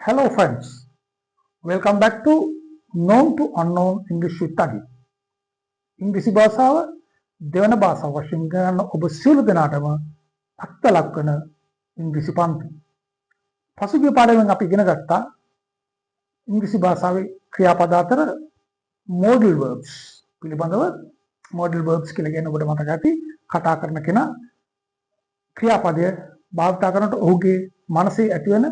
Hello friends, welcome back to Known to Unknown English with Tagi. ඉංග්‍රීසි භාෂාව දෙවන භාෂාව වශයෙන් ගන්න ඔබ සියලු දෙනාටම අත්ත ලක්වන ඉංග්‍රීසි පන්ති. පසුගිය පාඩමෙන් අපි ඉගෙන ගත්තා ඉංග්‍රීසි භාෂාවේ ක්‍රියාපද අතර modal verbs පිළිබඳව. modal verbs කියලා කියන්නේ ඔබට මතක ඇති කතා කරන කෙනා ක්‍රියාපදය භාවිත කරනකොට ඔහුගේ මනසේ ඇතිවන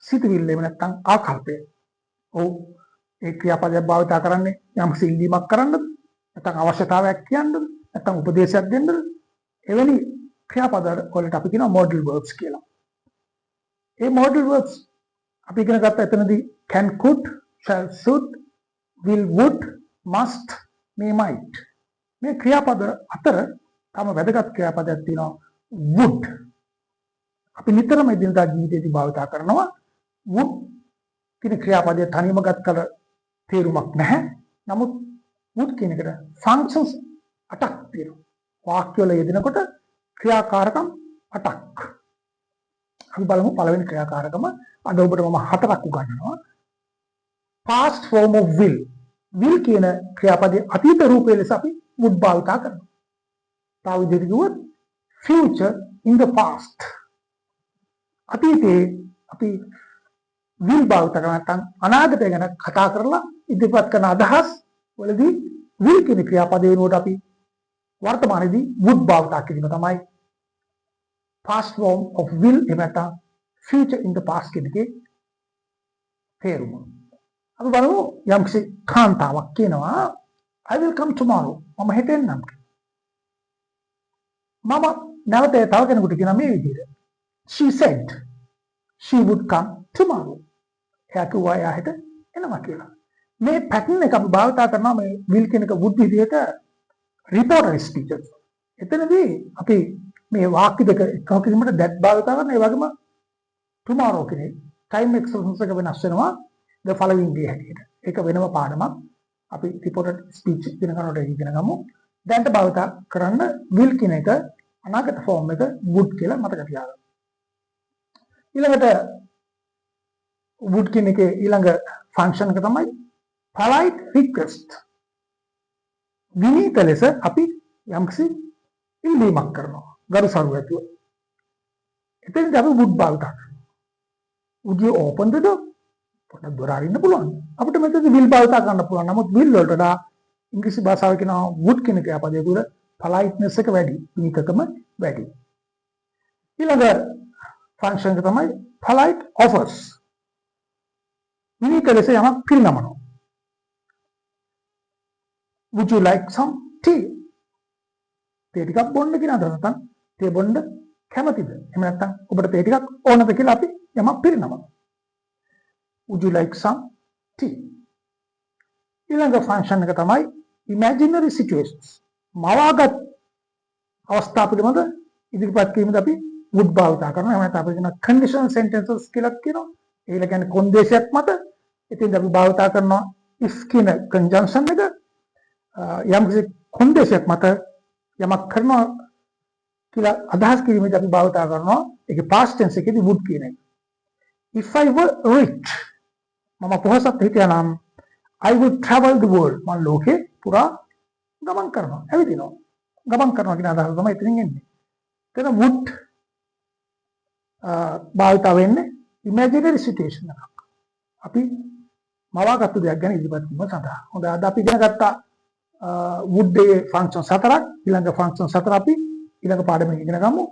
සිතුවිල්ල එහෙම නැත්නම් ආකල්පය. ඔව් ඒ ක්‍රියාපදයක් භාවිත කරන්නේ යම් සිල්ලීමක් කරන්නද නැත්නම් අවශ්‍යතාවයක් කියන්නද නැත්නම් උපදේශයක් දෙන්නද? එවැනි ක්‍රියාපද වලට අපි කියනවා modal verbs කියලා. ඒ modal verbs අපි ඉගෙන ගත්ත එතනදී can, could, shall, should, will, would, must, may, might. මේ ක්‍රියාපද අතර තම වැදගත් ක්‍රියාපදයක් තියෙනවා would. අපි නිතරම එදිනදා ජීවිතයේදී භාවිත කරනවා would කියන ක්‍රියාපදයේ තනියම ගත් කල තේරුමක් නැහැ. නමුත් would කියන එකට functions 8ක් තියෙනවා. වාක්‍ය වල යෙදෙනකොට ක්‍රියාකාරකම් 8ක්. අපි බලමු පළවෙනි ක්‍රියාකාරකම. අද ඔබට මම 4ක් උගන්වනවා. past form of will. will කියන ක්‍රියාපදයේ අතීත රූපය ලෙස අපි would භාවිත කරනවා. තව විදිහට කිව්වොත් future in the past. අතීතයේ අපි will භාවිත කරන නැත්නම් අනාගතය ගැන කතා කරලා ඉදිරිපත් කරන අදහස් වලදී will කියන ක්‍රියාපදේ වෙනුවට අපි වර්තමානයේදී would භාවිත කිරීම තමයි past form of will එහෙම නැත්නම් future in the past කියන එකේ තේරුම. අපි බලමු යම්කිසි කාන්තාවක් කියනවා I will come tomorrow. මම හෙට එන්නම්. මම නැවත තව කෙනෙකුට කියනවා මේ විදිහට. She said she would come tomorrow. එයා කිව්වා එයා හෙට එනවා කියලා. මේ පැටර්න් එක අපි භාවිත කරනවා මේ will කියන එක would විදිහට reported speeches. එතනදී අපි මේ වාක්‍ය දෙක එකව කිරීමට that භාවිත කරන ඒ වගේම tomorrow කියන time expressions එක වෙනස් වෙනවා the following day හැටියට. ඒක වෙනම පාඩමක්. අපි reported speech ඉගෙන ගන්නකොට ඉගෙන ගමු. දැන්ට භාවිත කරන්න will කියන එක අනාගත form එක would කියලා මතක තියාගන්න. ඊළඟට would කියන එකේ ඊළඟ function එක තමයි polite request. විනීත ලෙස අපි යම්කිසි ඉල්ලීමක් කරනවා. ගරු සරු ඇතුව. එතෙන්දී අපි would භාවිත කරනවා. Would you open the door? පොඩ්ඩක් දොර අරින්න පුළුවන්. අපිට මෙතනදී will භාවිත කරන්න පුළුවන්. නමුත් will වලට වඩා ඉංග්‍රීසි භාෂාවේ කියනවා would කියන ක්‍රියාපදයේ තුල politeness එක වැඩි, විනීතකම වැඩි. ඊළඟ function එක තමයි polite offers. විනීත ලෙස යමක් පිරිනමනවා. Would you like some tea? තේ ටිකක් බොන්න කියන අදහස නැත්නම් තේ බොන්න කැමතිද? එහෙම නැත්නම් ඔබට තේ ටිකක් ඕනද කියලා අපි යමක් පිරිනමනවා. Would you like some tea? ඊළඟ function එක තමයි imaginary situations. මවාගත් අවස්ථා පිළිබඳ ඉදිරිපත් කිරීමද අපි would භාවිත කරනවා. එහෙම නැත්නම් අපි කියන conditional sentences කියලා කියනවා. ඒල කියන්නේ කොන්දේශයක් මත ඉතින් අපි භාවිත කරනවා if කියන conjunction එක යම් කිසි කොන්දේශයක් මත යමක් කරනවා කියලා අදහස් කිරීමේදී අපි භාවිත කරනවා ඒකේ past tense එකේදී would කියන එක. If I were rich මම පොහොසත් හිටියා නම් I would travel the world. මම ලෝකේ පුරා ගමන් කරනවා. ඇවිදිනවා. ගමන් කරනවා කියන අදහස තමයි එතනින් එන්නේ. එතන would භාවිත වෙන්නේ imaginary situation එකක්. අපි මවාගත්තු දෙයක් ගැන ඉදිරිපත් කිරීම සඳහා. හොඳයි අද අපි ඉගෙන ගත්තා would යේ function 4ක්. ඊළඟ function 4 අපි ඊළඟ පාඩමේ ඉගෙන ගමු.